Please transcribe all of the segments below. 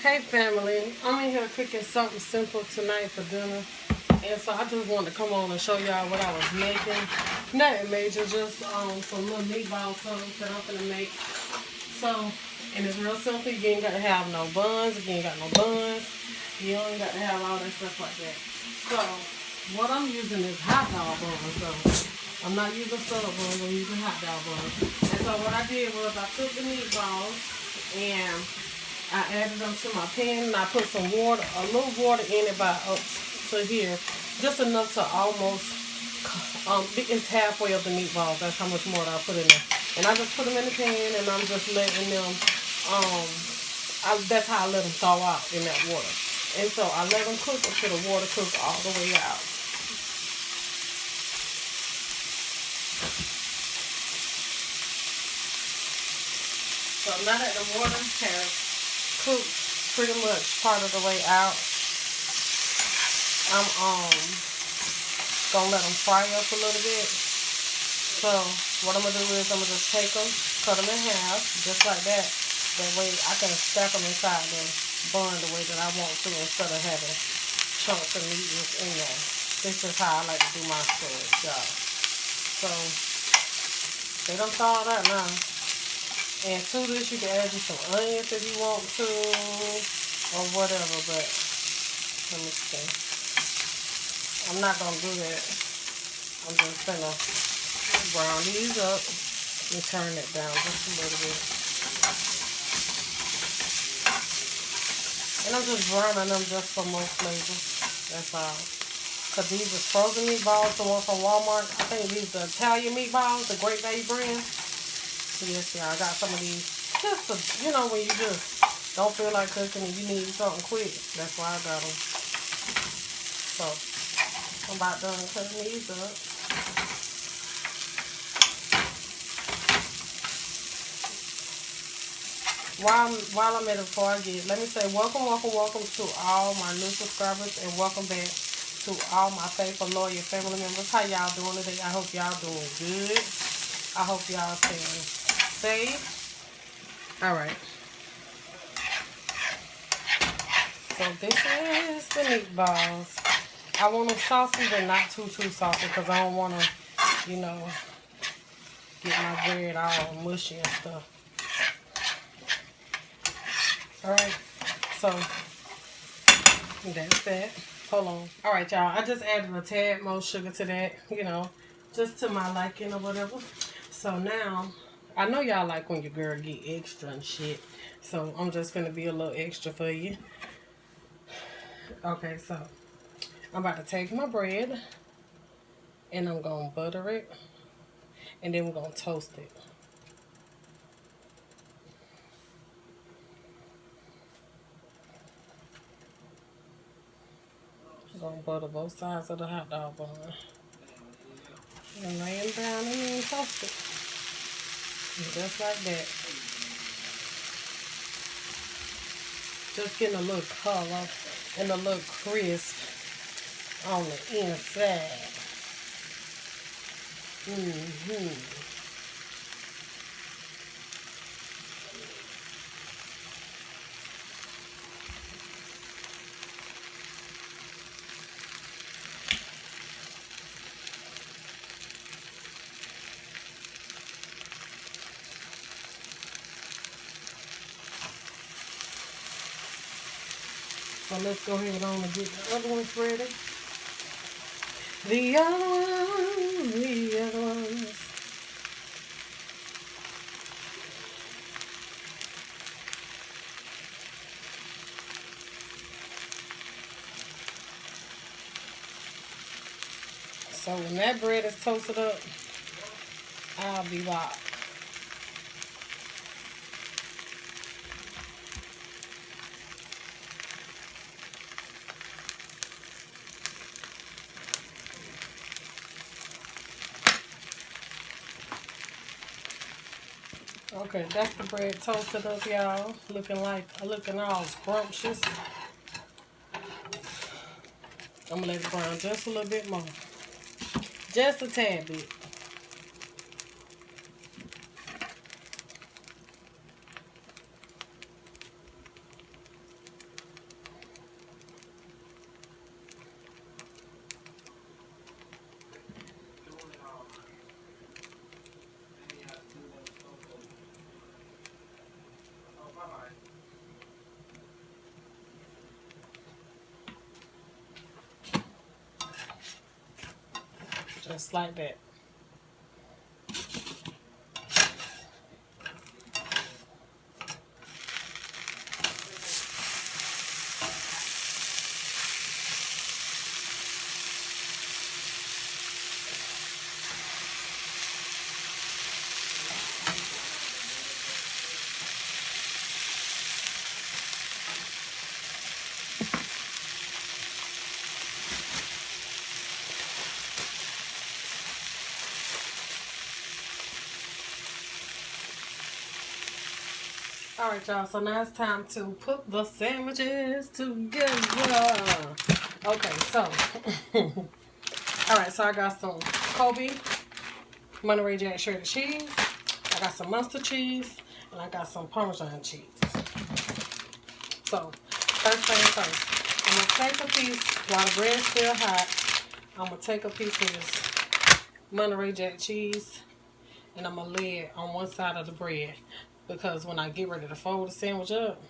Hey family, I'm in here cooking something simple tonight for dinner. And so I just wanted to come on and show y'all what I was making. Nothing major, just some little meatball something that I'm gonna make. So, and it's real simple. You ain't got to have no buns. If you ain't got no buns, you ain't got to have all that stuff like that. So, what I'm using is hot dog buns. So, I'm not using syrup buns. I'm using hot dog buns. And so what I did was I took the meatballs and I added them to my pan and I put some water, a little water in it by up to here, just enough to almost, it's halfway of the meatballs. That's how much more I put in there. And I just put them in the pan and I'm just letting them, that's how I let them thaw out in that water. And so I let them cook until the water cooks all the way out. So now that the water has cooked pretty much part of the way out, I'm gonna let them fry up a little bit. So what I'm gonna do is I'm gonna just take them, cut them in half, just like that. That way I can stack them inside the bun the way that I want to instead of having chunks of meat in there. This is how I like to do my storage, y'all. So they done thawed out now. And to this, you can add you some onions if you want to, or whatever, but let me see. I'm not going to do that. I'm just going to brown these up and turn it down just a little bit. And I'm just browning them just for more flavor. That's all. Because these are frozen meatballs, the one from Walmart. I think these are Italian meatballs, the Great Value brand. Yes, y'all, I got some of these just to, you know, when you just don't feel like cooking and you need something quick. That's why I got them. So, I'm about done cutting these up. While I'm at it, before I get, let me say welcome to all my new subscribers and welcome back to all my faithful, loyal family members. How y'all doing today? I hope y'all doing good. I hope y'all staying safe. All right. So this is the meatballs. I want them saucy, but not too saucy, because I don't want to, you know, get my bread all mushy and stuff. All right. So that's that. Hold on. All right, y'all. I just added a tad more sugar to that, you know, just to my liking or whatever. So now, I know y'all like when your girl get extra and shit. So I'm just going to be a little extra for you. Okay, so I'm about to take my bread and I'm going to butter it. And then we're going to toast it. I'm going to butter both sides of the hot dog bun. And lay it down and then toast it. Just like that. Just getting a little color and a little crisp on the inside. So let's go ahead on and get the other ones ready. The other ones. So when that bread is toasted up, I'll be back. Okay, that's the bread toasted up, y'all. Looking all scrumptious. I'm gonna let it brown just a little bit more. Just a tad bit. Just like that. Alright, y'all, so now it's time to put the sandwiches together. Okay, so alright, so I got some Kobe Monterey Jack shredded cheese, I got some mustard cheese, and I got some Parmesan cheese. So, first thing first, I'm going to take a piece, while the bread's still hot, I'm going to take a piece of this Monterey Jack cheese, and I'm going to lay it on one side of the bread. Because when I get ready to fold the sandwich up,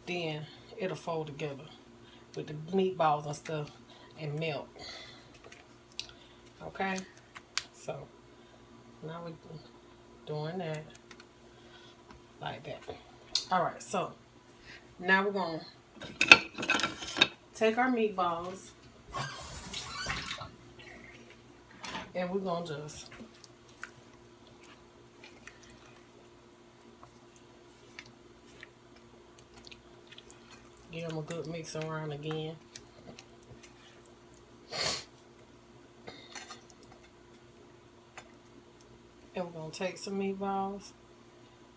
then it'll fold together with the meatballs and stuff and melt. Okay? So, now we're doing that like that. Alright, so now we're going to take our meatballs and we're going to just give them a good mix around again. And we're going to take some meatballs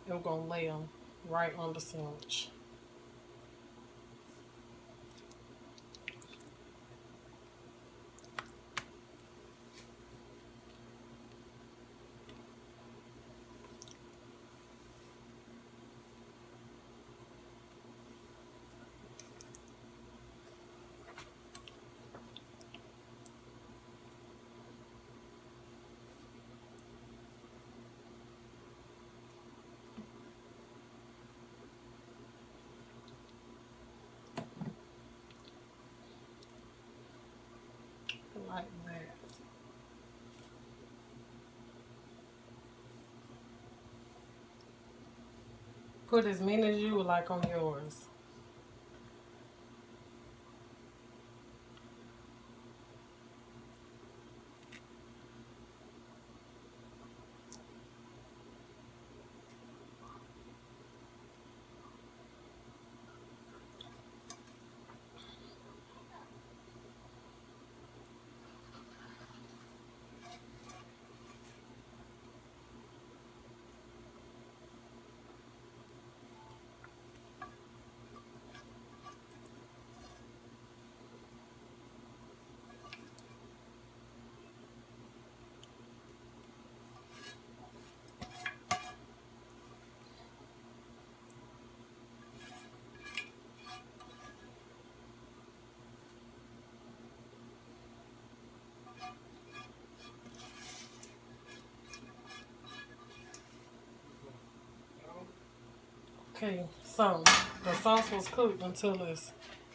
and we're going to lay them right on the sandwich. Like that. Put as many as you would like on yours. Okay, so the sauce was cooked until it's,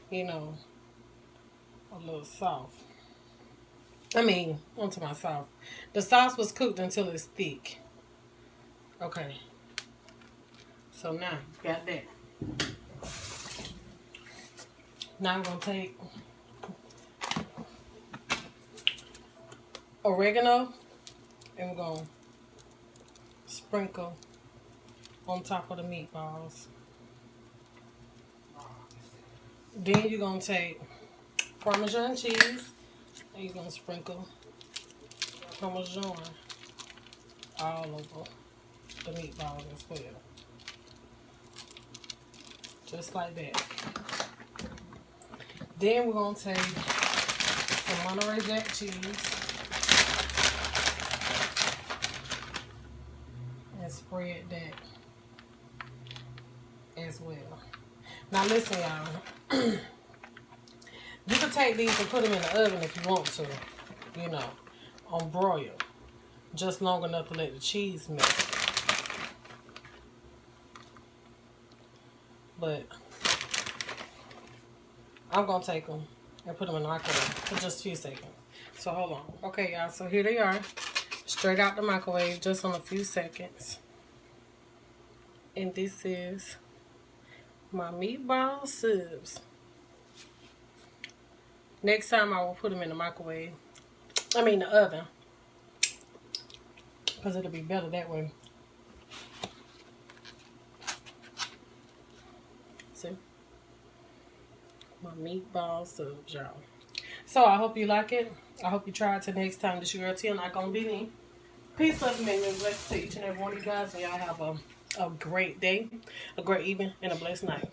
you know, a little soft. I mean, onto my sauce. The sauce was cooked until it's thick. Okay. So now, got that. Now I'm going to take oregano and we're going to sprinkle on top of the meatballs. Then you're going to take Parmesan cheese and you're going to sprinkle Parmesan all over the meatballs as well. Just like that. Then we're going to take some Monterey Jack cheese and spread that as well. Now listen, y'all. You can take these and put them in the oven if you want to, you know, on broil. Just long enough to let the cheese melt. But I'm going to take them and put them in the microwave for just a few seconds. So hold on. Okay, y'all. So here they are. Straight out the microwave, just on a few seconds. And this is my meatball subs. Next time I will put them in the microwave. I mean the oven. Because it'll be better that way. See? My meatball subs, y'all. So I hope you like it. I hope you try it till next time. This your girl T, not gonna be me. Peace, love, and blessings to each and every one of you guys. And y'all have a great day, a great evening, and a blessed night.